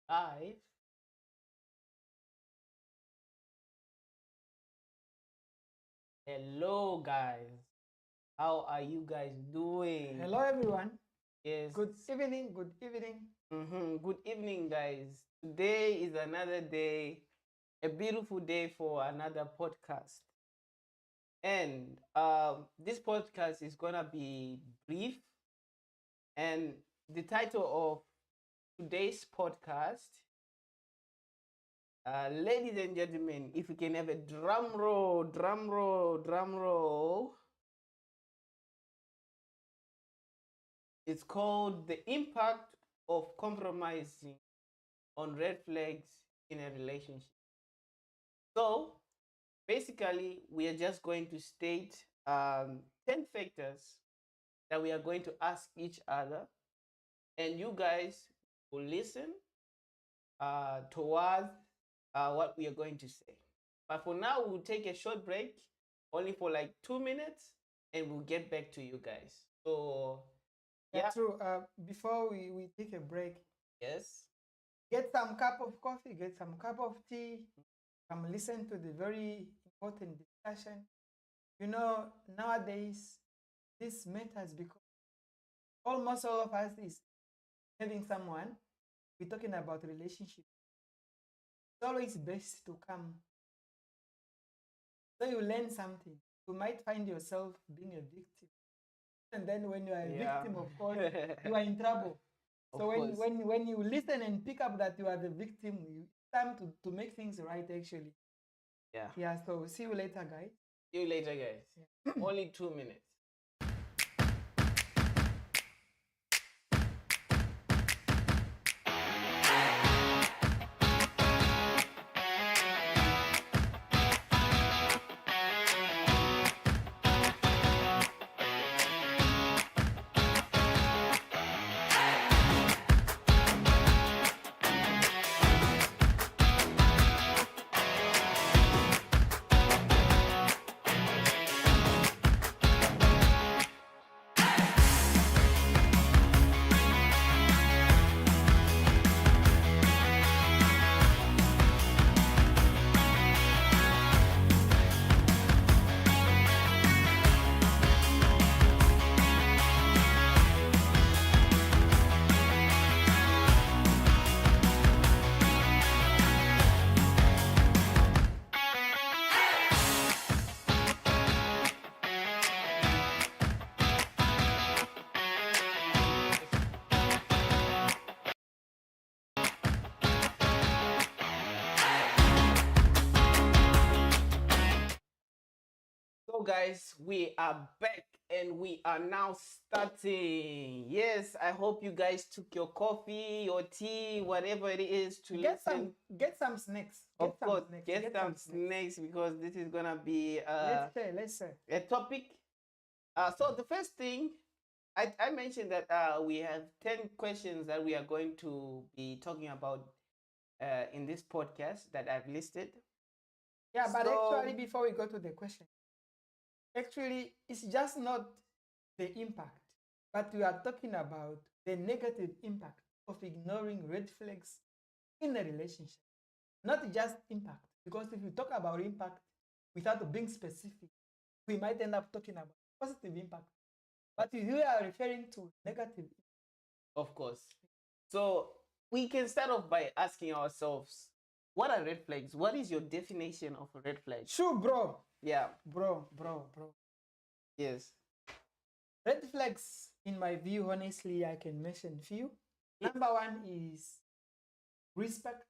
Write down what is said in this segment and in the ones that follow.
Live. Hello, guys. How are you guys doing? Hello, everyone. Yes. Good evening. Good evening. Good evening, guys. Today is another day, a beautiful day for another podcast. And this podcast is gonna be brief. And the title of today's podcast, ladies and gentlemen, if we can have a drum roll, drum roll, drum roll. It's called The Impact of Compromising on Red Flags in a Relationship. So, basically, we are just going to state 10 factors that we are going to ask each other, and you guys will listen towards what we are going to say. But for now, we'll take a short break, only for like 2 minutes, and we'll get back to you guys. So, Yeah, true. Before we take a break, yes. get some cup of coffee, get some cup of tea, come listen to the very important discussion. You know, nowadays, this matters because almost all of us is having someone. We're talking about relationship. It's always best to come so you learn something. You might find yourself being a victim. And then when you are a victim, of course, you are in trouble. So when you listen and pick up that you are the victim, it's time to make things right actually. Yeah. Yeah, so see you later, guys. See you later, guys. Yeah. Only 2 minutes. So, guys, we are back and we are now starting. Yes, I hope you guys took your coffee or tea, whatever it is, to get listen. Get some snacks. Of course, get some snacks because this is gonna be let's say a topic. So the first thing I mentioned that we have 10 questions that we are going to be talking about in this podcast that I've listed. Yeah, but actually, before we go to the question, actually, it's just not the impact, but we are talking about the negative impact of ignoring red flags in a relationship. Not just impact, because if you talk about impact without being specific, we might end up talking about positive impact. But you are referring to negative. Of course. So we can start off by asking ourselves, what are red flags? What is your definition of a red flag? Sure, bro. Yeah. Bro. Yes. Red flags, in my view, honestly, I can mention few. Number one is respect.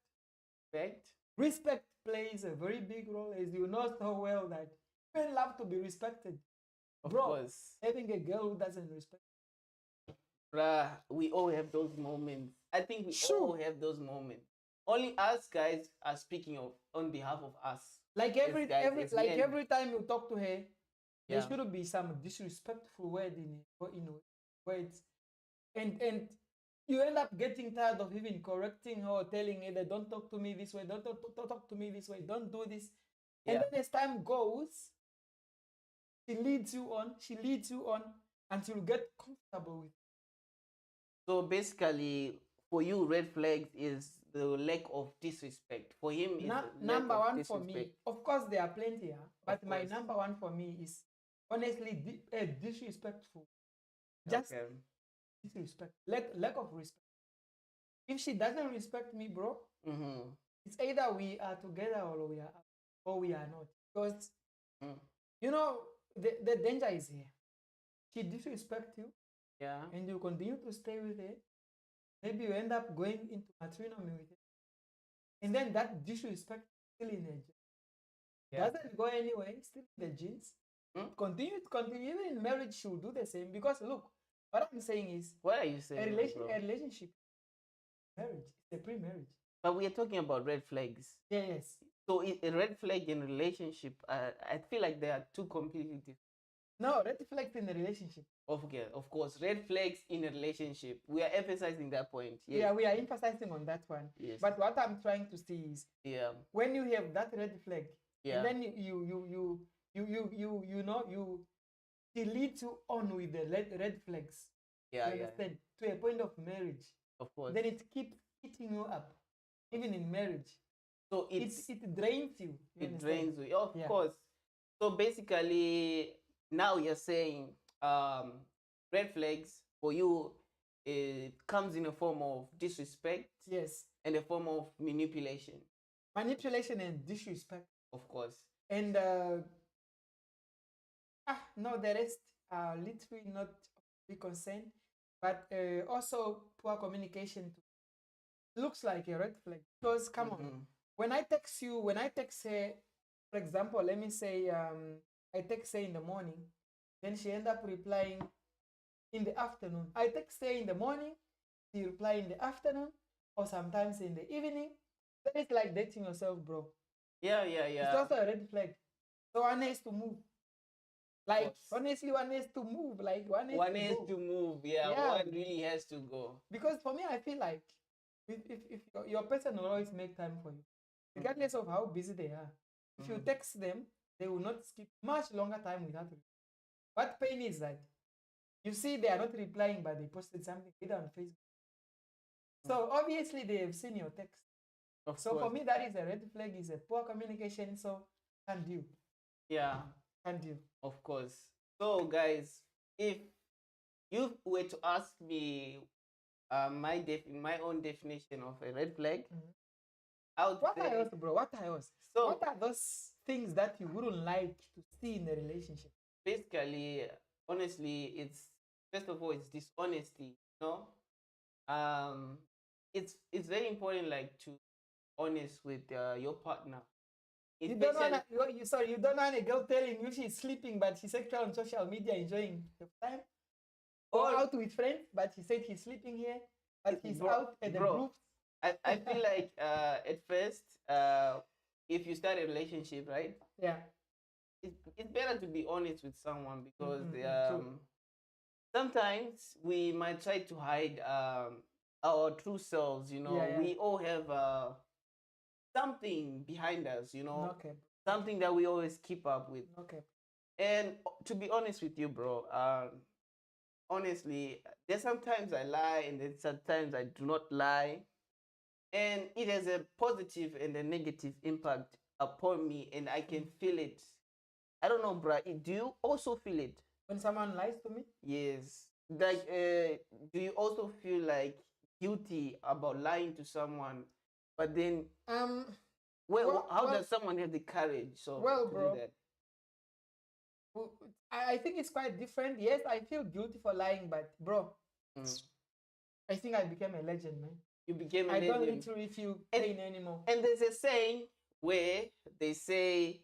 Respect plays a very big role, as you know so well that men love to be respected. Of course. Having a girl who doesn't respect. We all have those moments. I think we all have those moments. Only us guys are speaking of on behalf of us. Like every time you talk to her, there should be some disrespectful word in words, and you end up getting tired of even correcting her or telling her that don't talk to me this way, don't talk to me this way, don't do this. And then as time goes, she leads you on until you get comfortable with it. So basically, for you, red flags is the lack of disrespect. For him, is number one for me. Of course, there are plenty, but my number one for me is honestly disrespectful. Just disrespect, lack of respect. If she doesn't respect me, bro, it's either we are together or we are not. Because you know the danger is here. She disrespects you, and you continue to stay with her. Maybe you end up going into matrimony with her, and then that disrespect still in her. Doesn't go anywhere, still in the genes. Continue. Even in marriage, she will do the same. Because look, what I'm saying is, what are you saying? A relationship, marriage, it's a pre-marriage. But we are talking about red flags. Yes. So a red flag in a relationship, I feel like they are two completely different. No, red flags in a relationship. Okay, of course, red flags in a relationship. We are emphasizing that point. Yes. Yeah, we are emphasizing on that one. Yes. But what I'm trying to see is, when you have that red flag, and then you lead you on with the red flags. You understand? To a point of marriage. Of course. Then it keeps eating you up, even in marriage. So it drains you. It drains you, of course. So basically, now you're saying red flags for you, it comes in a form of disrespect. Yes. And a form of manipulation. Manipulation and disrespect. Of course. And no, the rest are literally not be concerned, but also poor communication looks like a red flag. Because come on, when I text her, for example, let me say I text her in the morning, then she end up replying in the afternoon. I text her in the morning, she reply in the afternoon, or sometimes in the evening. That is like dating yourself, bro. Yeah. It's also a red flag. So one has to move. Like, honestly, one has to move. Like, one has to move. Yeah, one really has to go. Because for me, I feel like if your person will always make time for you, regardless of how busy they are. If you text them, they will not skip much longer time without you. What pain is that? You see, they are not replying, but they posted something either on Facebook. So obviously, they have seen your text. So for me, that is a red flag, is a poor communication. So can't do. Yeah. Can't do. Of course. So guys, if you were to ask me my own definition of a red flag, I would say... What are yours, bro? What are yours? So what are those things that you wouldn't like to see in a relationship? Basically, honestly, it's first of all, it's dishonesty. It's very important, like, to honest with your partner. You don't want a girl telling you she's sleeping, but she's actually on social media enjoying the time. Or out with friends, but she said he's sleeping here, but he's out at the groups. I feel like at first, if you start a relationship, right? Yeah. It's better to be honest with someone, because sometimes we might try to hide our true selves. We all have something behind us, something that we always keep up with. And to be honest with you, bro, honestly, there's sometimes I lie and then sometimes I do not lie, and it has a positive and a negative impact upon me, and I can feel it. I don't know, bro, do you also feel it when someone lies to me? Yes. Like, do you also feel like guilty about lying to someone? But then, how does someone have the courage to do that? I think it's quite different. Yes, I feel guilty for lying, but bro, I think I became a legend, man. You became a legend. I don't literally feel pain anymore. And there's a saying where they say,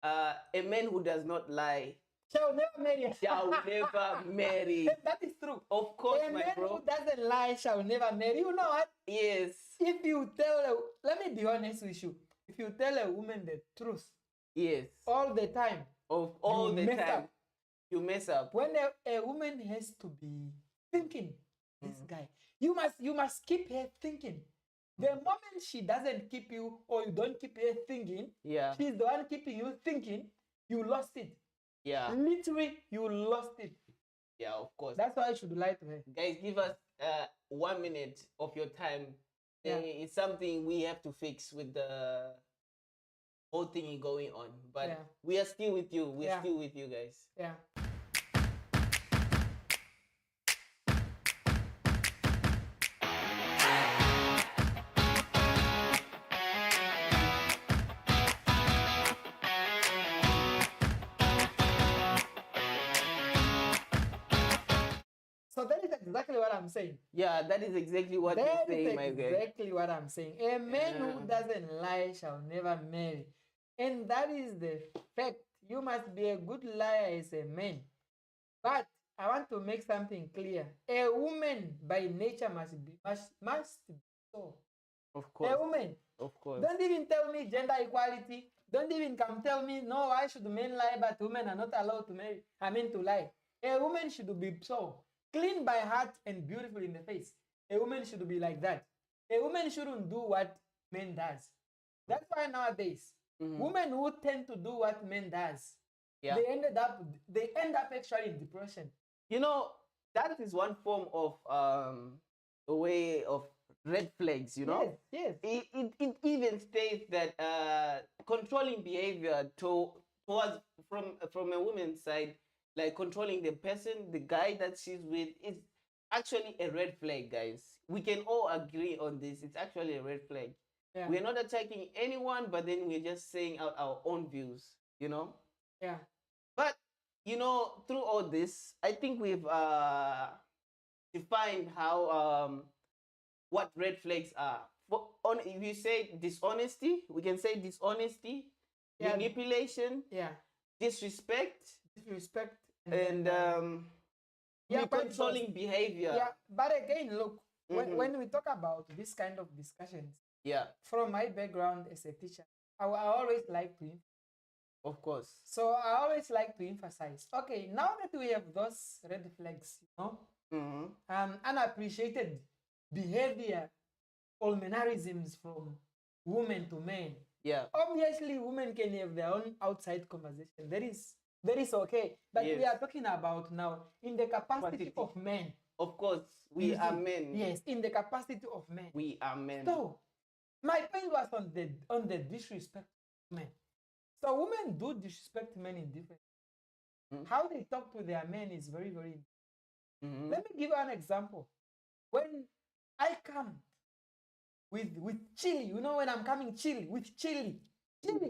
a man who does not lie shall never marry. Shall never marry. That is true. Of course, a man who doesn't lie shall never marry. You know what? Yes. If you let me be honest with you. If you tell a woman the truth, yes, all the time, you mess up. When a woman has to be thinking, this guy, you must keep her thinking. The moment she doesn't keep you, or you don't keep her thinking, she's the one keeping you thinking, you lost it. Yeah. Literally, you lost it. Yeah, of course. That's why I should lie to her. Guys, give us 1 minute of your time It's something we have to fix with the whole thing going on. But we are still with you. We're still with you guys. Yeah. So that is exactly what I'm saying. Yeah, that is exactly what you're saying, my guy. That is exactly what I'm saying. A man who doesn't lie shall never marry. And that is the fact. You must be a good liar as a man. But I want to make something clear. A woman by nature must be so. Of course. A woman. Of course. Don't even tell me gender equality. Don't even come tell me, no, why should men lie, but women are not allowed to marry? I mean to lie. A woman should be so clean by heart and beautiful in the face. A woman should be like that. A woman shouldn't do what men does. That's why nowadays, women who tend to do what men does, they end up actually in depression. You know, that is one form of a way of red flags, you know? Yes. It even states that controlling behavior towards from a woman's side, like controlling the person, the guy that she's with, is actually a red flag, guys. We can all agree on this. It's actually a red flag. Yeah. We're not attacking anyone, but then we're just saying out our own views, you know? Yeah. But, you know, through all this, I think we've defined how what red flags are. If you say dishonesty, we can say dishonesty, manipulation, disrespect, and controlling behavior. Yeah, but again, look, when we talk about this kind of discussions, from my background as a teacher, I always like to. Of course. So I always like to emphasize, okay, now that we have those red flags, you know, unappreciated behavior or mannerisms from women to men. Yeah. Obviously, women can have their own outside conversation. That is okay. But we are talking about now in the capacity of men. Of course, we are men. Yes, in the capacity of men. We are men. So my point was on the disrespect of men. So women do disrespect men in different ways. How they talk to their men is very, very important. Let me give you an example. When I come with chili, you know, when I'm coming chili,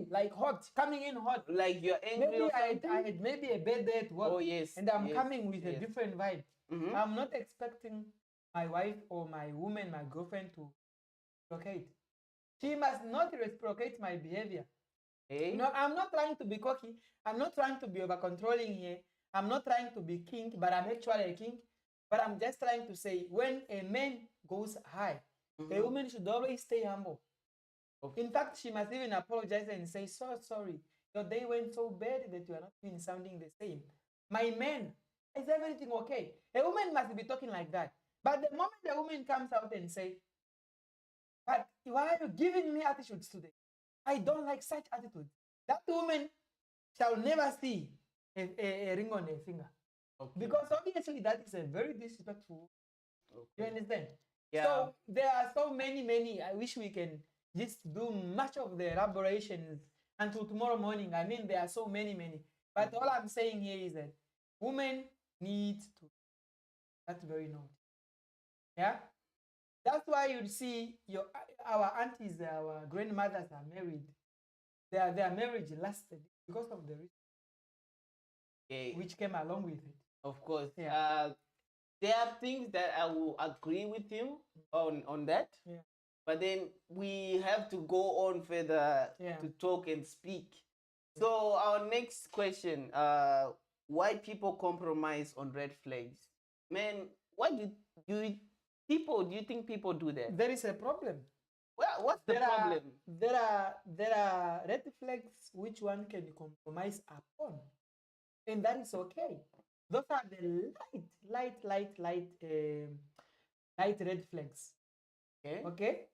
like hot, coming in hot. Like you're angry. Maybe I had maybe a bad day at work. Oh, yes. And I'm coming with a different vibe. I'm not expecting my wife or my woman, my girlfriend to reciprocate. She must not reciprocate my behavior. Hey. No, I'm not trying to be cocky. I'm not trying to be over controlling here. I'm not trying to be king, but I'm actually a king. But I'm just trying to say, when a man goes high, a woman should always stay humble. In fact, she must even apologize and say, so sorry, your day went so bad that you are not even sounding the same. My man, is everything okay? A woman must be talking like that. But the moment the woman comes out and say, but why are you giving me attitudes today? I don't like such attitude. That woman shall never see a ring on her finger. Because obviously that is a very disrespectful. You understand? Yeah. So there are so many. I wish we can just do much of the elaborations until tomorrow morning. I mean, there are so many. But all I'm saying here is that women need to. That's very note. Yeah. That's why you see our aunties, our grandmothers are married. Their marriage lasted because of the risk which came along with it. Of course. Yeah. There are things that I will agree with you on that. Yeah. But then we have to go on further to talk and speak. So our next question, why people compromise on red flags? Man, why do you think people do that? There is a problem. Well, what's the problem? There are red flags which one can compromise upon, and that is okay. Those are the light red flags. Okay.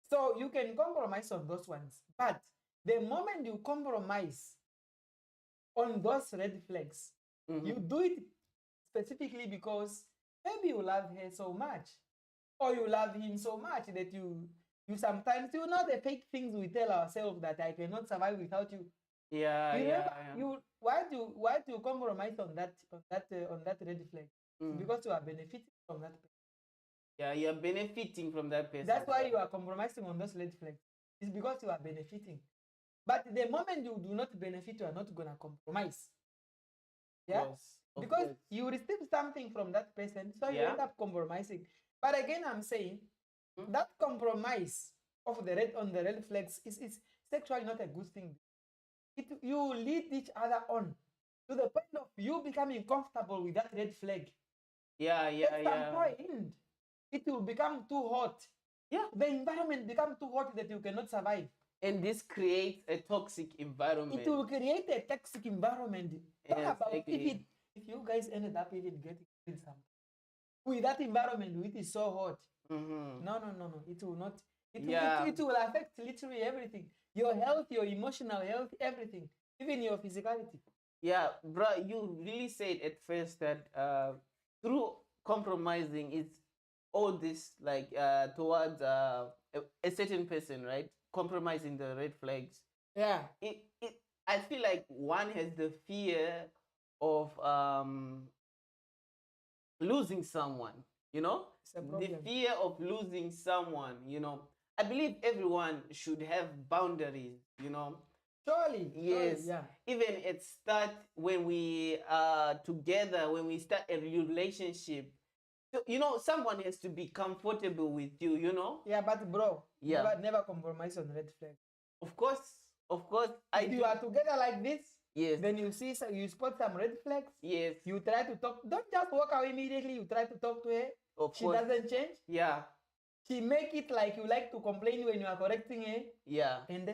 So you can compromise on those ones, but the moment you compromise on those red flags, you do it specifically because maybe you love her so much, or you love him so much that you You sometimes, the fake things we tell ourselves that I cannot survive without you. Yeah, You remember, yeah. why do you compromise on that red flag? Because you are benefiting from that person. Yeah, you're benefiting from that person. That's why you are compromising on those red flags. It's because you are benefiting. But the moment you do not benefit, you are not gonna compromise. Yeah, because you receive something from that person, so you end up compromising. But again, I'm saying that compromise of the red flags is actually not a good thing. You lead each other on to the point of you becoming comfortable with that red flag. Yeah, At some point, it will become too hot. Yeah. The environment becomes too hot that you cannot survive. And this creates a toxic environment. It will create a toxic environment. Talk about if you guys ended up even getting something with that environment, which is so hot. No. It will not. It will affect literally everything. Your health, your emotional health, everything, even your physicality. Yeah, bro, you really said at first that through compromising, it's all this like towards a certain person, right? Compromising the red flags. Yeah. I feel like one has the fear of losing someone, the fear of losing someone, I believe everyone should have boundaries, Surely. Yes. Surely, yeah. Even it start when we are together, when we start a relationship. So, someone has to be comfortable with you, Yeah, but bro, never compromise on red flag. Of course. If you are together like this, yes, then you spot some red flags. Yes. You try to talk. Don't just walk away immediately. You try to talk to her. She doesn't change. Yeah. She make it like you like to complain when you are correcting her. Yeah. And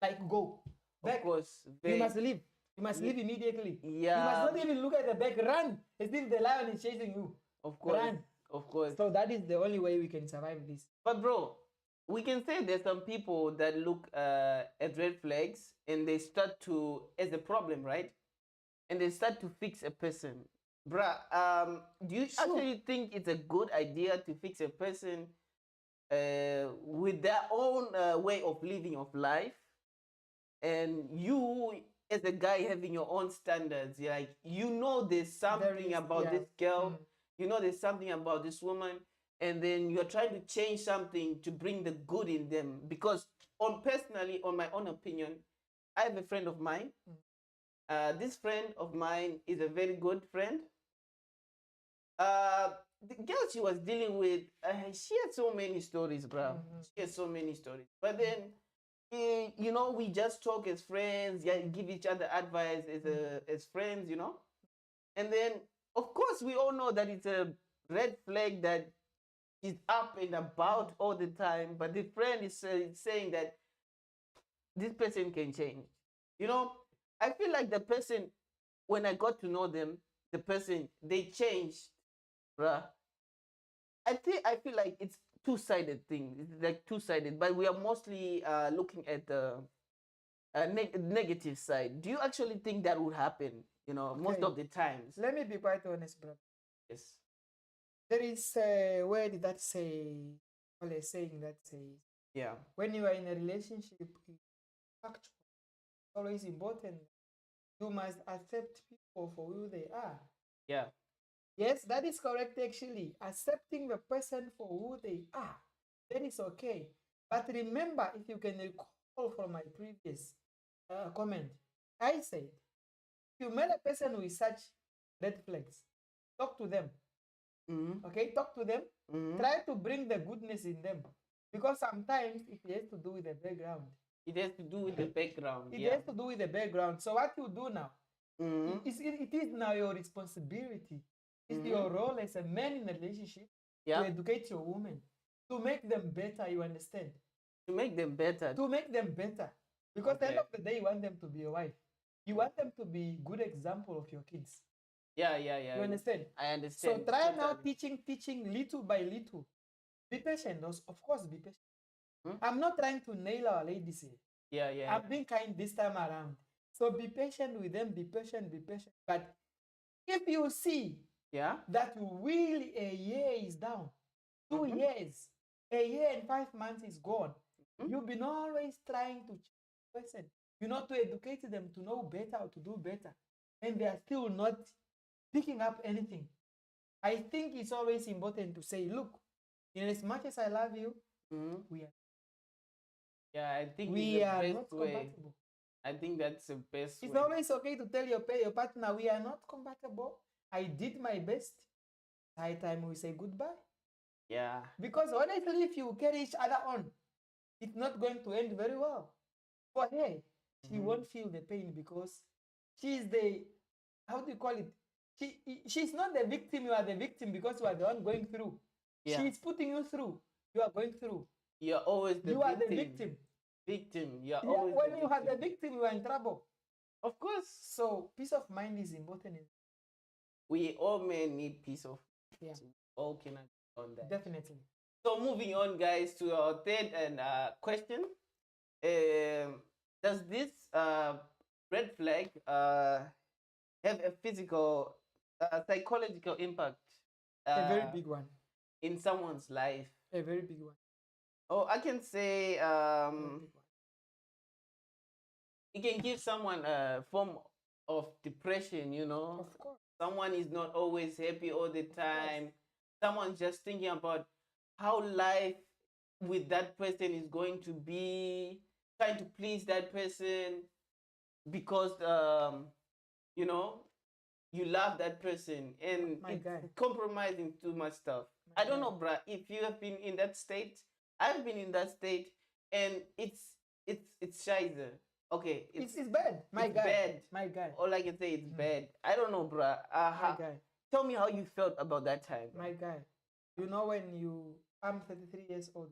like go back. Of course. You must leave. You must leave immediately. Yeah. You must not even look at the back. Run as if the lion is chasing you. Of course. Run. Of course. So that is the only way we can survive this. But bro, we can say there's some people that look at red flags and they start to, as a problem, right? And they start to fix a person. Bruh, do you actually think it's a good idea to fix a person with their own way of living of life? And you, as a guy, having your own standards, like, there's something about this girl, there's something about this woman, and then you're trying to change something to bring the good in them. Because personally, on my own opinion, I have a friend of mine. This friend of mine is a very good friend. The girl she was dealing with, she had so many stories, bro. She had so many stories. But then, we just talk as friends, give each other advice as friends, And then, of course, we all know that it's a red flag that is up and about all the time. But the friend is saying that this person can change. I feel like the person, when I got to know them, the person, they changed, bruh. I feel like it's two-sided thing. It's like two-sided, but we are mostly looking at the negative side. Do you actually think that would happen? Most of the times. Let me be quite honest, brother. Yes. There is a word that saying that says, yeah, when you are in a relationship, it's always important. You must accept people for who they are. Yeah. Yes, that is correct actually. Accepting the person for who they are, that is okay. But remember, if you can recall from my previous comment, I said, if you met a person with such red flags, talk to them. Okay, talk to them. Try to bring the goodness in them. Because sometimes it has to do with the background. It has to do with the background. It has to do with the background. So what you do now, it is now your responsibility. It's your role as a man in a relationship to educate your woman, to make them better, you understand? To make them better. To make them better. Because at the end of the day, you want them to be your wife. You want them to be good example of your kids. Yeah. You understand? I understand. So try now teaching little by little. Be patient, of course, be patient. I'm not trying to nail our ladies here. Yeah. I'm being kind this time around. So be patient with them, be patient. But if you see that really a year is down, 2 years, A year and 5 months is gone. You've been always trying to change the person, to educate them to know better or to do better, and they are still not picking up anything. I think it's always important to say, look, in as much as I love you, we are I think we it's the are best not way. compatible. I think that's the best It's way. always okay to tell your partner we are not compatible. I did my best. High time we say goodbye. Yeah. Because honestly, if you carry each other on, it's not going to end very well. For her, she won't feel the pain because she's the, how do you call it? She's not the victim, you are the victim because you are the one going through. Yeah. She's putting you through, you are going through. You're always the You victim. are the victim. Victim. You're Yeah, always when the you are the victim. victim, you are in trouble. Of course. So peace of mind is important. We all men need peace of Yeah. mind. All can agree on that. Definitely. So moving on, guys, to our third and question. Does this red flag have a physical, psychological impact? A very big one. In someone's life. A very big one. Oh, I can say it can give someone a form of depression, you know. Of course. Someone is not always happy all the time. Someone's just thinking about how life with that person is going to be, trying to please that person because you know, you love that person, and it's compromising too much stuff. I don't know, bruh, if you have been in that state. I've been in that state, and it's scheiße. Okay, it's bad. Bad. My guy. All I can say, it's bad. I don't know, bruh. My guy. Tell me how you felt about that time. My guy. You know, I'm 33 years old.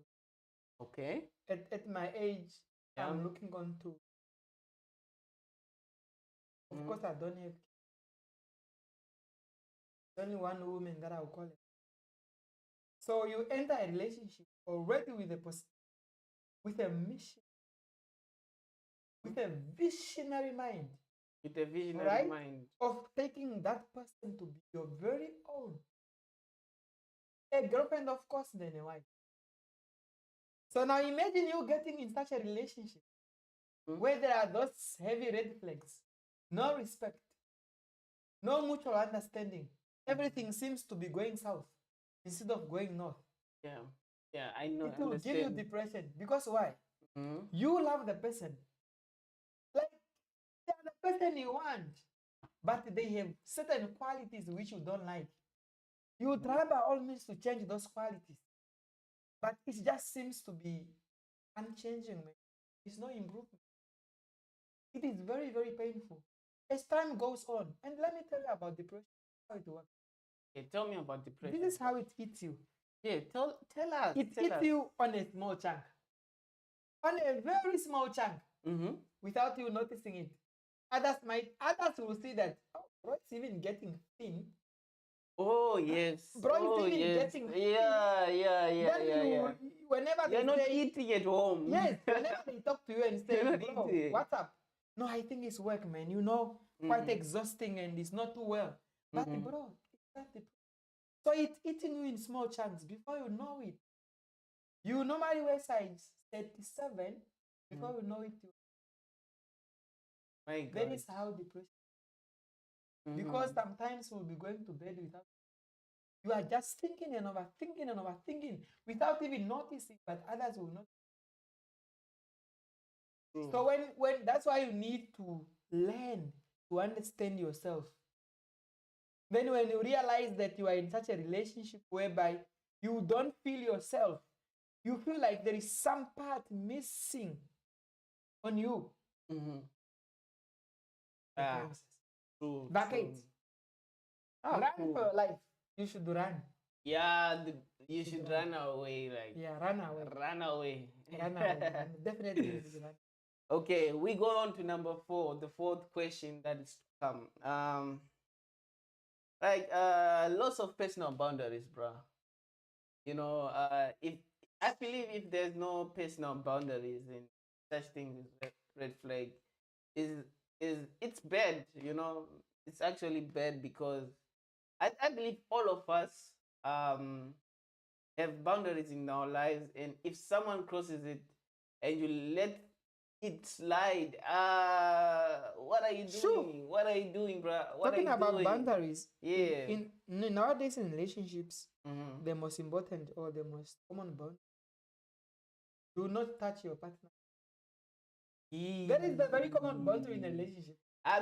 Okay. At my age, I'm looking on to. Of course, I don't have. Only one woman that I'll call it. So you enter a relationship already with a mission, with a visionary mind. With a visionary mind. Of taking that person to be your very own. A girlfriend, of course, then a wife. So now imagine you getting in such a relationship where there are those heavy red flags, no respect, no mutual understanding. Everything seems to be going south instead of going north. Yeah, I know. It will give you depression. Because why? You love the person. Like, they are the person you want, but they have certain qualities which you don't like. You try by all means to change those qualities, but it just seems to be unchanging. It's no improvement. It is very, very painful as time goes on. And let me tell you about depression, how it works. Okay, tell me about depression. This is how it eats you. Yeah, tell us. It eats you on a small chunk. On a very small chunk. Without you noticing it. Others will see that, oh, bro, it's even getting thin. Oh, yes. Bro, it's even getting thin. Yeah. Whenever you're not eating at home. Yes, whenever they talk to you and say, bro, what's up? No, I think it's work, man. Quite exhausting and it's not too well. But bro, it's not the. So it's eating you in small chunks. Before you know it, you normally wear size 37. Before you know it, my God. That is how depression. Because sometimes we'll be going to bed without. You are just thinking and overthinking without even noticing, but others will not. So when that's why you need to learn to understand yourself. Then when you realize that you are in such a relationship whereby you don't feel yourself, you feel like there is some part missing on you. Vacate. Run for your life. You should run. Yeah, you should run away. Run away. Run away. Run away. Definitely you should run. Okay, we go on to number 4, the fourth question that is to come. Loss of personal boundaries, bro. You know, if I believe if there's no personal boundaries in such things as red flag, it's bad. You know, it's actually bad because I believe all of us have have boundaries in our lives, and if someone crosses it and you let it slide, what are you Sure. doing? What are you doing, bro? What are Talking you about doing? boundaries, Yeah. nowadays in relationships, Mm-hmm. the most important or the most common bond, do not touch your partner. That is the very common boundary in a relationship.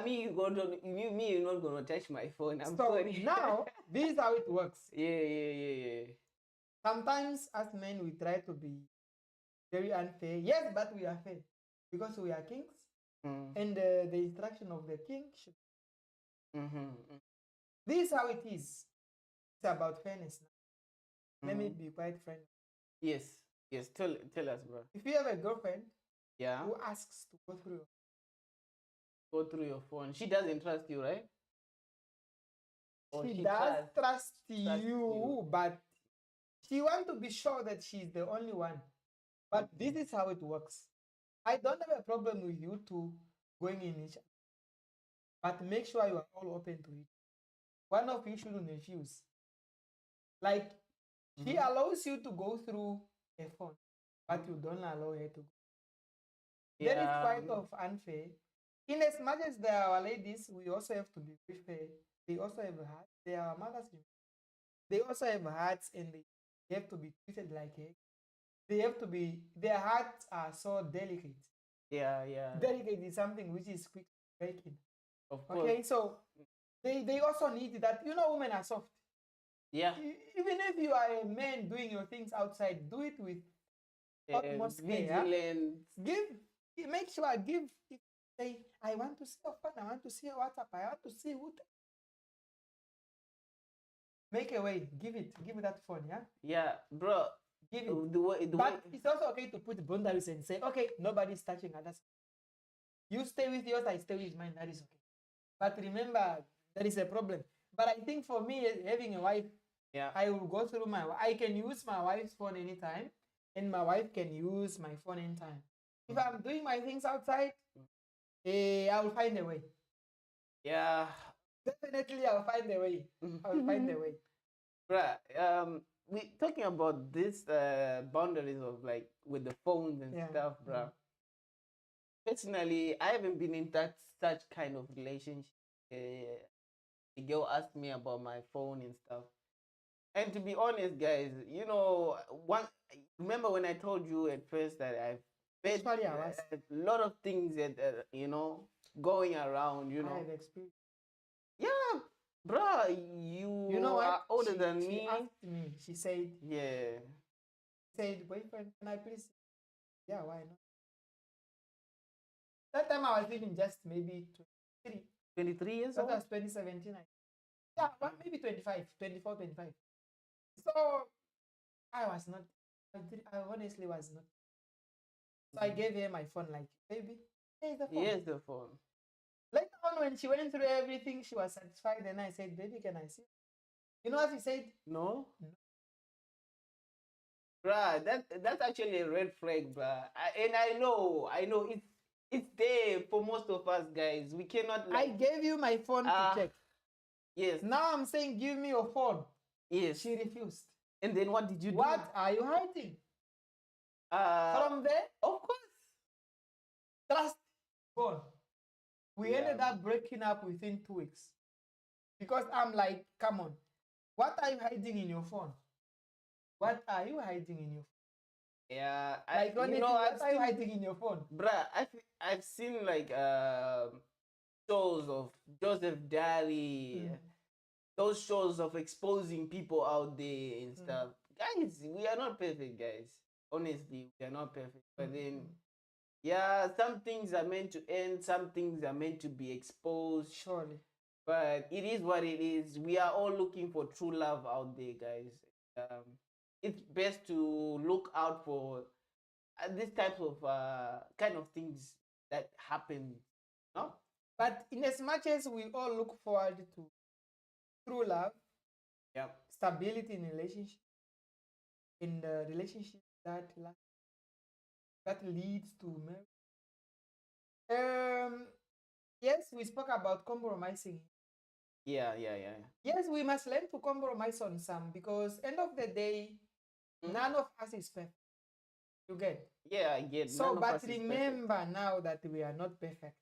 Me, you're not gonna touch my phone. I'm So sorry. now, this is how it works. Yeah. Sometimes as men, we try to be very unfair. Yes, but we are fair because we are kings, and the instruction of the king should. This is how it is. It's about fairness now. Let me be quite frank. Yes. Tell us, bro. If you have a girlfriend Yeah. who asks to Go through your phone. She doesn't trust you, right? Or she she does trust you. you, but she wants to be sure that she's the only one. But this is how it works. I don't have a problem with you two going in each other, but make sure you are all open to it. One of you shouldn't refuse. Like, she allows you to go through a phone, but you don't allow her to go. That is quite of unfair. In as much as there are ladies, we also have to be very fair. They also have hearts. They are mothers. They also have hearts, and they have to be treated like eggs. They have to be. Their hearts are so delicate. Yeah. Delicate is something which is quick breaking. Of course. Okay, so they also need that. You know, women are soft. Yeah. Even if you are a man doing your things outside, do it with utmost care. Vigilance. Make sure say, I want to see your phone, I want to see your WhatsApp, I want to see who. Make a way, give it that phone, yeah? Yeah, bro. Give it. But it's also okay to put boundaries and say, okay, nobody's touching others. You stay with yours, I stay with mine, that is okay. But remember, there is a problem. But I think for me, having a wife, yeah, I will go through I can use my wife's phone anytime, and my wife can use my phone anytime. If I'm doing my things outside, I will find a way. Yeah. Definitely, I'll find a way. I'll find a way. Bruh, we talking about this boundaries of like with the phones and stuff, bruh. Personally, I haven't been in such kind of relationship. The girl asked me about my phone and stuff. And to be honest, guys, you know, remember when I told you at first that I've met a lot of things that you know, going around, you know. I have experience. Yeah, bro, you know are older than me. She asked me. She said, yeah. She said, boyfriend, can I please? Yeah, why not? That time I was living just maybe 23. 23 years old? That was 2017. Yeah, maybe 25, 24, 25. So I was not, I honestly was not. So I gave her my phone, like, baby, here's the phone. Here's the phone. Later on, when she went through everything, she was satisfied. And I said, baby, can I see? You know what she said? No. Bruh, that's actually a red flag, bruh. And I know it's there for most of us guys. We cannot I gave you my phone to check. Yes. Now I'm saying, give me your phone. Yes. She refused. And then what did you do? What are you hiding? From there? Of course. Trust gone. We ended up breaking up within 2 weeks. Because I'm like, come on. What are you hiding in your phone? What are you hiding in your phone? Yeah. Like, honestly, what are you hiding in your phone? Bruh, I've seen like shows of Joseph Daly, those shows of exposing people out there and stuff. Guys, we are not perfect, guys. Honestly, we are not perfect. But then, yeah, some things are meant to end, some things are meant to be exposed. Surely. But it is what it is. We are all looking for true love out there, guys. It's best to look out for these types of kind of things that happen, no? But in as much as we all look forward to true love, stability in relationship, in the relationship that leads to marriage. Yes, we spoke about compromising. Yeah. Yes, we must learn to compromise on some, because end of the day, None of us is perfect. You get? Yeah, I get. So, but remember now that we are not perfect.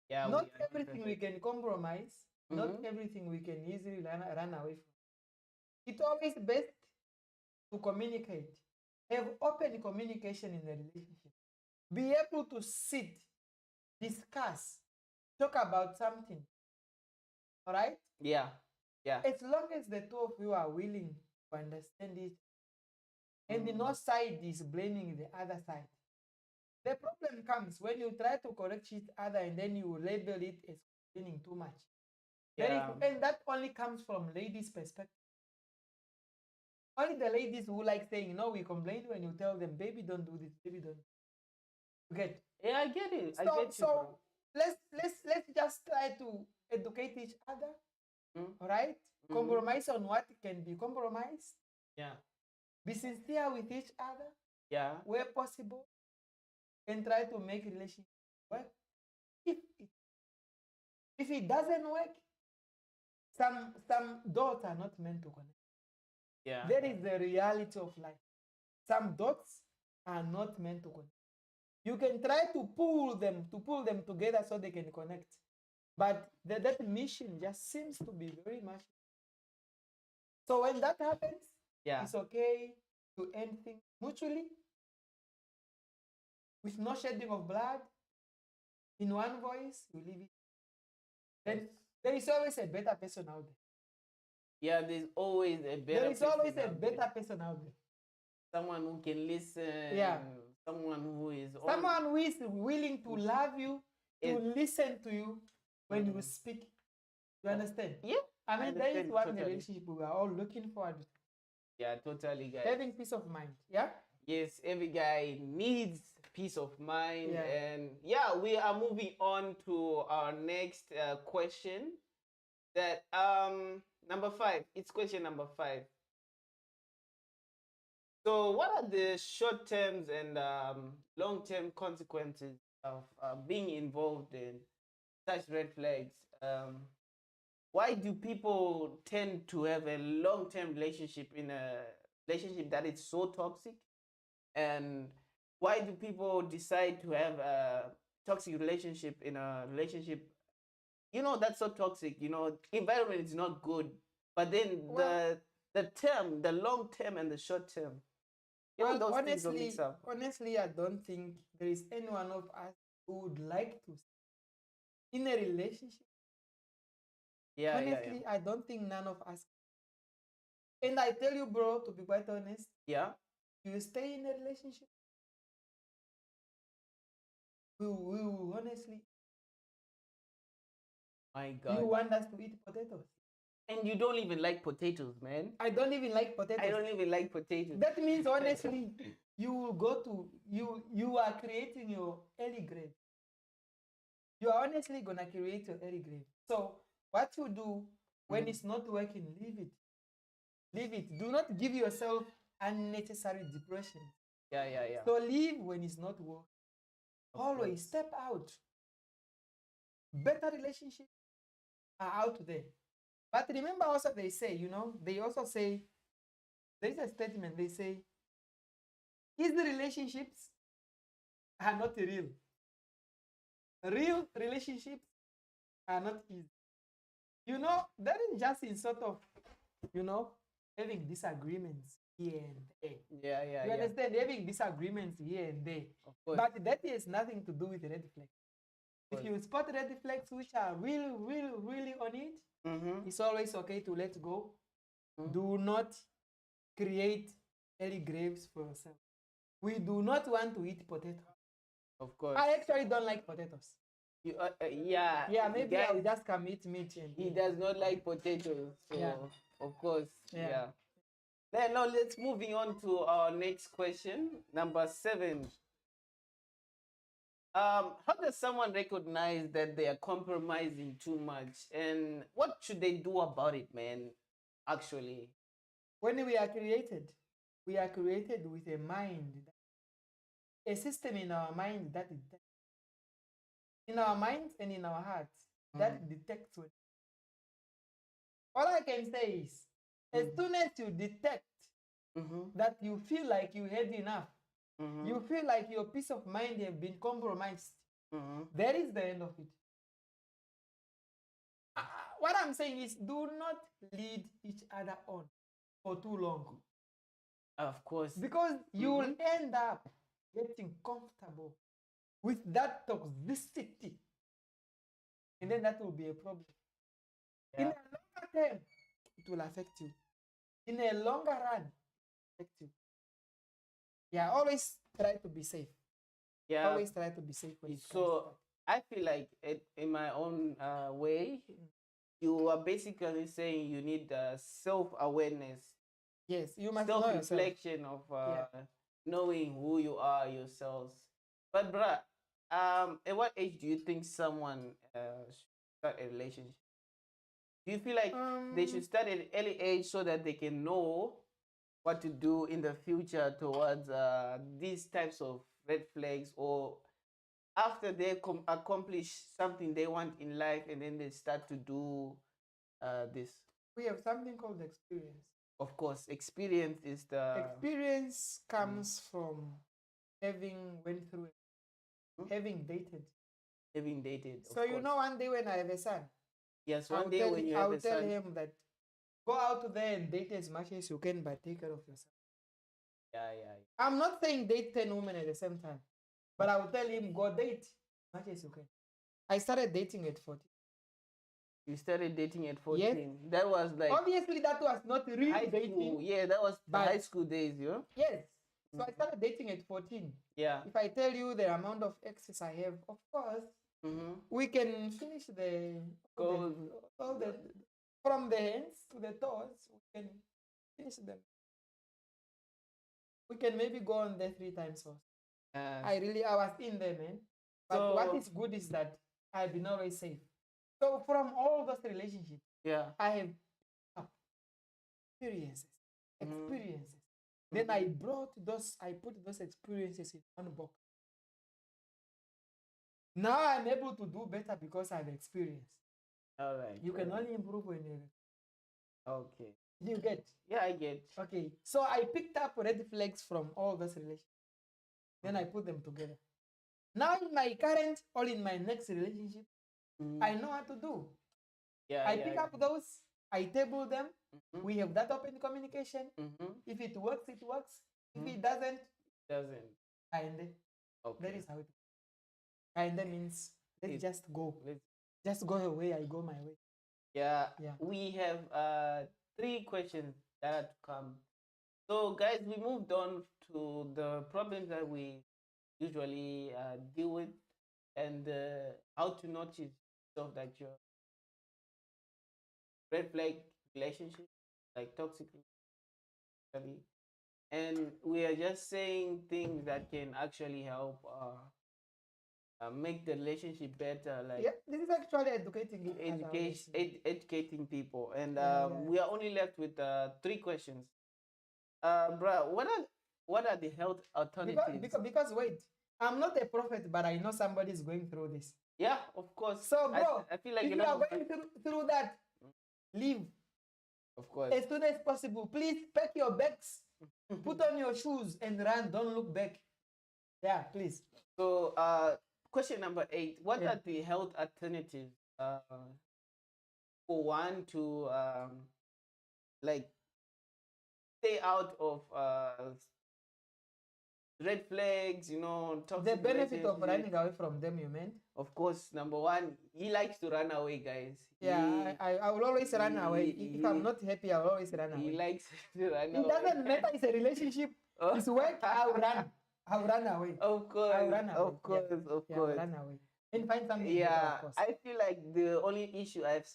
Yeah, not everything we can compromise. Not everything we can easily run away from. It's always best to communicate. Have open communication in a relationship. Be able to sit, discuss, talk about something. All right? Yeah. Yeah. As long as the two of you are willing to understand it, and no side is blaming the other side. The problem comes when you try to correct each other and then you label it as complaining too much. Yeah. And that only comes from ladies' perspective. Only the ladies who like saying, no, we complain when you tell them, baby, don't do this, baby, don't. You get? Yeah, I get it. So, I get you. So let's just try to educate each other. All right? Compromise on what can be compromised. Yeah. Be sincere with each other. Yeah. Where possible. And try to make relationship work. If it doesn't work, some dots are not meant to connect. Yeah. That is the reality of life. Some dots are not meant to connect. You can try to pull them together so they can connect. But that mission just seems to be very much. So when that happens, it's okay to end things mutually, with no shedding of blood, in one voice, you leave it. Then there is always a better person out there. Yeah, there's always a better There is always a better person out there. Someone who can listen. Yeah. Someone who is willing to love you, to listen to you when you speak. You understand? Yeah. I mean, that is what the relationship we are all looking for. Yeah, totally, guys. Having peace of mind. Yeah? Yes, every guy needs peace of mind. Yeah. And yeah, we are moving on to our next question. That number 5. It's question number 5. So, what are the short-term and long-term consequences of being involved in such red flags? Why do people tend to have a long-term relationship in a relationship that is so toxic? And why do people decide to have a toxic relationship in a relationship, that's so toxic? Environment is not good, but then the long term and the short term, those things don't mix up. Honestly, I don't think there is any one of us who would like to in a relationship. Yeah, honestly, I don't think none of us. And I tell you, bro, to be quite honest, you stay in a relationship, we will honestly. My God. You want us to eat potatoes. And you don't even like potatoes, man. I don't even like potatoes. I don't even like potatoes. That means, honestly, you will go to, you are creating your early grave. You are honestly going to create your early grave. So what you do when it's not working, leave it. Leave it. Do not give yourself unnecessary depression. Yeah. So leave when it's not working. Always step out. Better relationships are out there. But remember also they say, they also say, there is a statement, they say, easy relationships are not real. Real relationships are not easy. That is just in sort of, having disagreements here and there. Yeah. You understand? Having disagreements here and there. Of course. But that has nothing to do with red flags. If you spot red flags which are really on it, it's always okay to let go. Do not create early graves for yourself. We do not want to eat potatoes. Of course. I actually don't like potatoes. Yeah, maybe I will just come eat meat. He does not like potatoes. So of course. Yeah. Then now let's moving on to our next question, number 7. How does someone recognize that they are compromising too much, and what should they do about it, man? Actually, when we are created with a mind, a system in our mind that detects, in our minds and in our hearts that detects. All I can say is, as soon as you detect that you feel like you had enough, you feel like your peace of mind have been compromised, that is the end of it. What I'm saying is, do not lead each other on for too long. Of course. Because you will end up getting comfortable with that toxicity. And then that will be a problem. Yeah. In a longer term, it will affect you. In a longer run, it will affect you. Yeah, always try to be safe. Yeah. Always try to be safe when it comes to that. I feel like in my own way, you are basically saying you need self-awareness. Yes, you must know yourself. Self-reflection of knowing who you are yourselves. But bruh, at what age do you think someone should start a relationship? Do you feel like they should start at an early age so that they can know what to do in the future towards these types of red flags, or after they accomplish something they want in life and then they start to do this? We have something called experience. Of course, experience is the... Experience comes from having went through it, having dated. Having dated, so you know, one day when I have a son, yes, one day when you have a son, I'll tell him that go out there and date as much as you can, but take care of yourself. Yeah. I'm not saying date 10 women at the same time, but I will tell him go date as much as you can. I started dating at 14. You started dating at 14? Yes. That was like... Obviously, that was not real dating. Yeah, that was the high school days, you know? Yes. So I started dating at 14. Yeah. If I tell you the amount of exes I have, of course, we can finish all the from the hands to the toes. We can finish them. We can maybe go on there 3 times first. I was in there, man. But what is good is that I've been always safe. So from all those relationships, I have experiences. Then I put those experiences in one box. Now I'm able to do better because I've experienced. All right. You can only improve when you... Okay. Do you get? Yeah, I get. Okay. So I picked up red flags from all those relationships. Then I put them together. Now in my current or in my next relationship, I know what to do. Yeah. I pick up those, I table them. We have that open communication. If it works, it works. If it doesn't, I end it. Okay. That is how it works. And that means let's just go. Just go your way, I go my way. Yeah. We have 3 questions that have to come. So guys, we moved on to the problems that we usually deal with, and how to notice stuff that your red flag relationship, like toxic, and we are just saying things that can actually help make the relationship better. Like, this is actually educating people, and we are only left with 3 questions. Bruh, what are the health alternatives? Because wait, I'm not a prophet, but I know somebody is going through this. Yeah, of course. So bro, I feel like if you are going through that, leave. Of course. As soon as possible. Please pack your bags, put on your shoes and run. Don't look back. Yeah, please. So question number 8. What are the health alternatives for one to like stay out of red flags, you know, the benefit of running away from them, you mean? Of course, number 1, he likes to run away, guys. Yeah, I will always run away. If I'm not happy, I will always run away. He likes to run away. It doesn't matter, it's a relationship. It's work, I'll run away. Of course. I'll run away. Of course. I'll run away. And find something better, of course. I feel like the only issue I've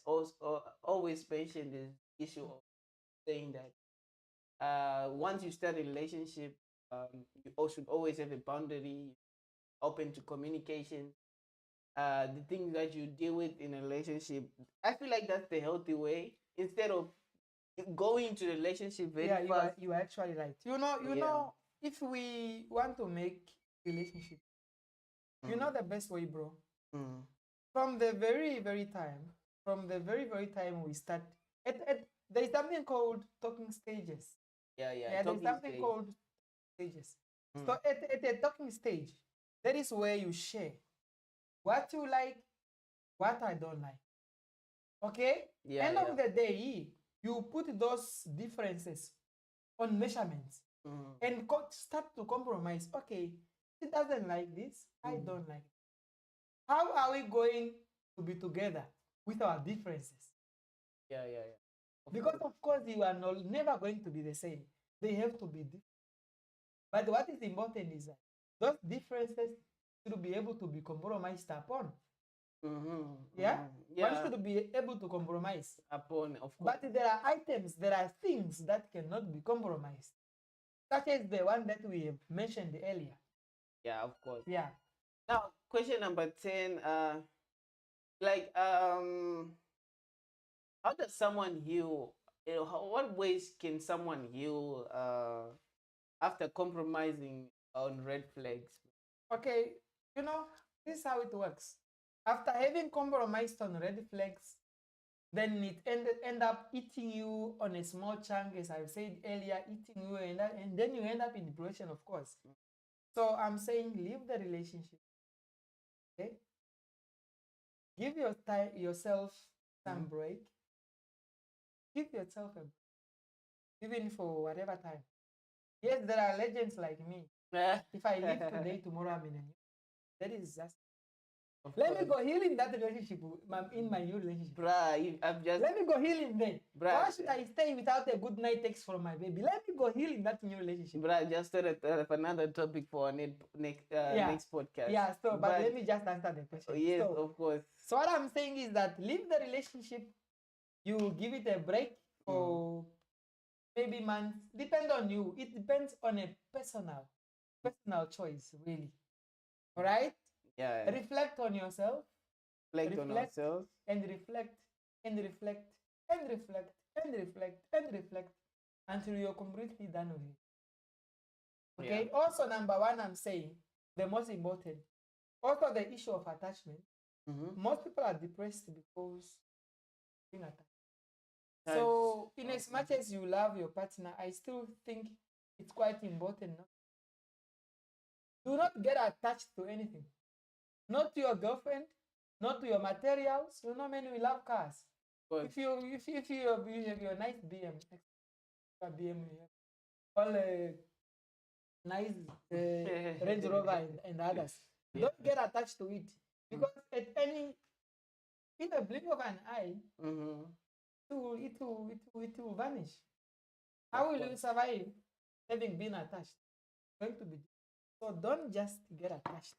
always mentioned is the issue of saying that once you start a relationship, you should always have a boundary, open to communication. The things that you deal with in a relationship, I feel like that's the healthy way, instead of going into the relationship very fast. You are actually right. You know, if we want to make relationship, you know the best way, bro. From the very, very time we start, there is something called talking stages. Yeah, there's something stage. called stages. So at a talking stage, that is where you share what you like, what I don't like. Okay? End of the day, you put those differences on measurements and start to compromise. Okay, he doesn't like this, I don't like it. How are we going to be together with our differences? Because of course you are never going to be the same. They have to be different. But what is important is that those differences should be able to be compromised upon. Yeah? One should be able to compromise upon, of course. But there are items, there are things that cannot be compromised, such as the one that we have mentioned earlier. Yeah, of course. Yeah. Now, question number 10, how does someone heal? What ways can someone heal after compromising on red flags? Okay, this is how it works. After having compromised on red flags, then it end up eating you on a small chunk, as I said earlier, eating you, and then you end up in depression, of course. So I'm saying leave the relationship. Okay? Give yourself some break. Give yourself a break, even for whatever time. Yes, there are legends like me. If I leave today, tomorrow I'm in a new. That is just. Let me go heal in that relationship, in my new relationship. Let me go heal in there. Why should I stay without a good night text from my baby? Let me go heal in that new relationship. I just started another topic for our next podcast. Yeah, so, but let me just answer the question. Yes, of course. So what I'm saying is that leave the relationship, you give it a break for maybe months. Depend on you. It depends on a personal choice, really. All right? Yeah. Reflect on yourself. Reflect on ourselves. And reflect and reflect and reflect and reflect and reflect until you're completely done with it. Okay? Yeah. Also, number one, I'm saying the most important. Also, the issue of attachment. Most people are depressed because being attached. So, in as much as you love your partner, I still think it's quite important. Do not get attached to anything. Not to your girlfriend, not to your materials. You know, men, we love cars. If you have your nice BM, all nice Range Rover and others, don't get attached to it, because in the blink of an eye, it will vanish. How will you survive having been attached? It's going to be. So don't just get attached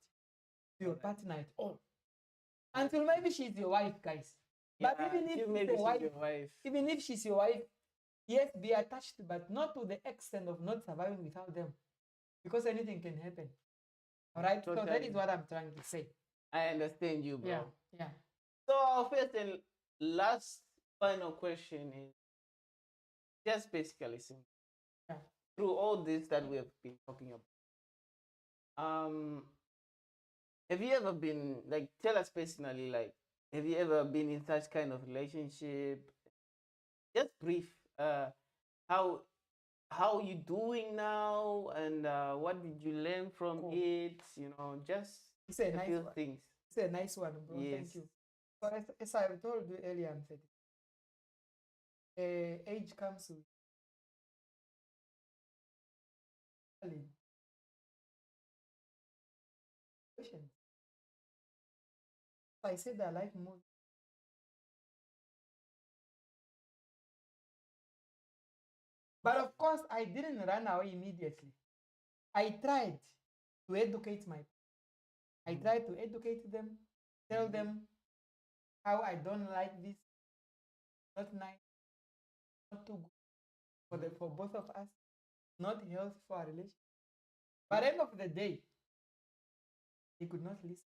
to your partner at all. Until maybe she's your wife, guys. But even if even if she's your wife, yes, be attached, but not to the extent of not surviving without them, because anything can happen. All right. Totally. So that is what I'm trying to say. I understand you, bro. Yeah. So our first and last final question is just basically simple. Yeah. Through all this that we have been talking about, have you ever been, like, tell us personally, like, have you ever been in such kind of relationship? Just brief. How you doing now, and what did you learn from it? Just it's a nice few one. Things. It's a nice one, bro. Yes. Thank you. So as I told you earlier, I'm 30. Age comes with I said I like more. But of course, I didn't run away immediately. I tried to educate I tried to educate them, tell them how I don't like this, not nice, not too good for both of us, not healthy for our relationship. But at the end of the day, they could not listen.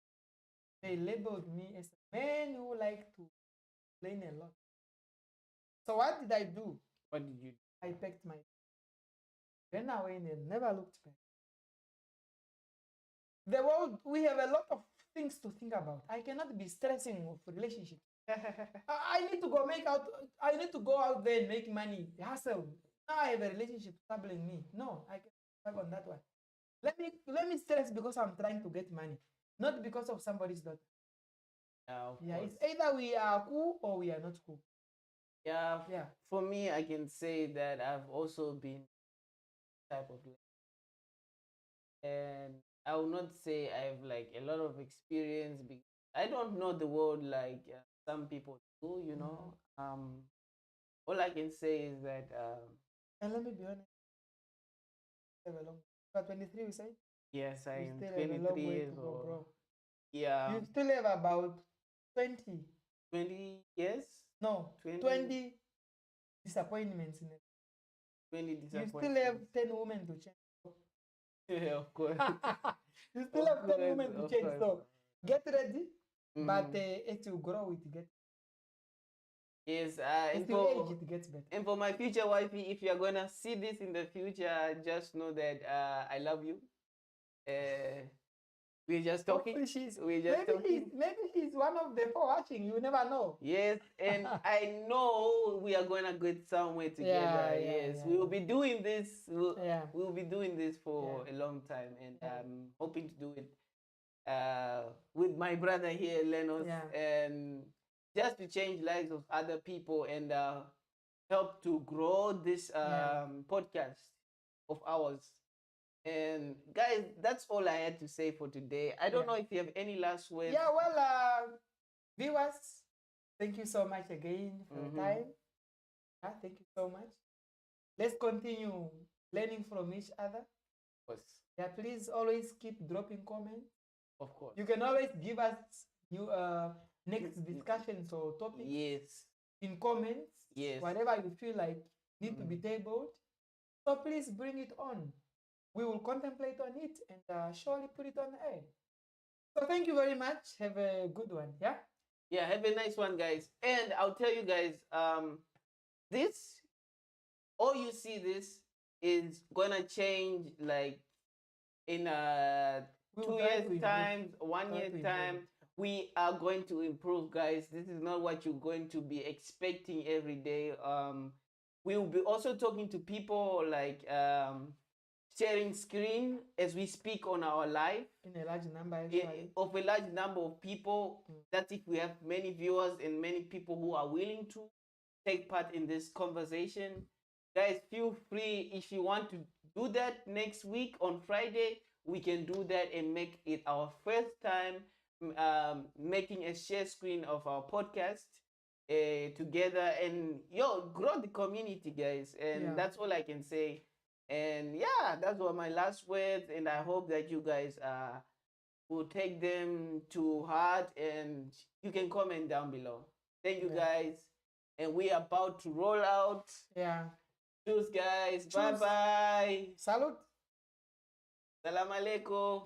They labeled me as a man who liked to complain a lot. So what did I do? What did you do? I packed my ran away and never looked back. The world, we have a lot of things to think about. I cannot be stressing with relationships. I need to go out there and make money, hustle. now I have a relationship troubling me. No, I can work on that one. Let me stress because I'm trying to get money, not because of somebody's daughter. Yeah, of Yeah, course. it's either we are cool or we are not cool. Yeah, Yeah. for me, I can say that I've also been type of, and I will not say I have like a lot of experience because I don't know the world like some people do, you know. All I can say is that And let me be honest, you have a long. But 23, we say yes, I you am still have a long 23 way years to go, old. bro. Yeah, You still have about 20. 20 years, No, 20, 20 disappointments in it. 20 You still have disappointments. 10 women to change. Yeah, of course. You still Of have 10 course, women to of change. course. So get ready. But Mhm. as you grow, it gets. Yes, As you age, it gets better. and for my future wifey, if you're gonna see this in the future, just know that I love you. We're just talking. Hopefully she's We're just talking. maybe she's one of the four watching. You never know. Yes, and I know we are gonna get somewhere together. Yes, we will be doing this. We will be doing this for a long time, and I'm hoping to do it with my brother here, Lenos, and just to change lives of other people and help to grow this podcast of ours. And guys, that's all I had to say for today. I don't know if you have any last words. Yeah, well, viewers, thank you so much again for your time. Yeah, thank you so much. Let's continue learning from each other. Of course. Yeah, please always keep dropping comments. Of course. You can always give us new next discussions or topics. Yes. In comments. Yes. Whatever you feel like need to be tabled. So please bring it on. We will contemplate on it and surely put it on air. So thank you very much. Have a good one. Yeah. Yeah. Have a nice one, guys. And I'll tell you guys, this, all you see this is gonna change like in 2 years time, 1 year time. We are going to improve, guys. This is not what you're going to be expecting every day. We will be also talking to people like sharing screen as we speak on our live in a large number of a large number of people. That if we have many viewers and many people who are willing to take part in this conversation, guys, feel free. If you want to do that next week on Friday, we can do that and make it our first time making a share screen of our podcast together and grow the community, guys. And that's all I can say. And yeah, that's what my last words, and I hope that you guys will take them to heart, and you can comment down below. Thank you, guys, and we are about to roll out. Cheers, guys. Bye bye. Salud. Salam alaikum.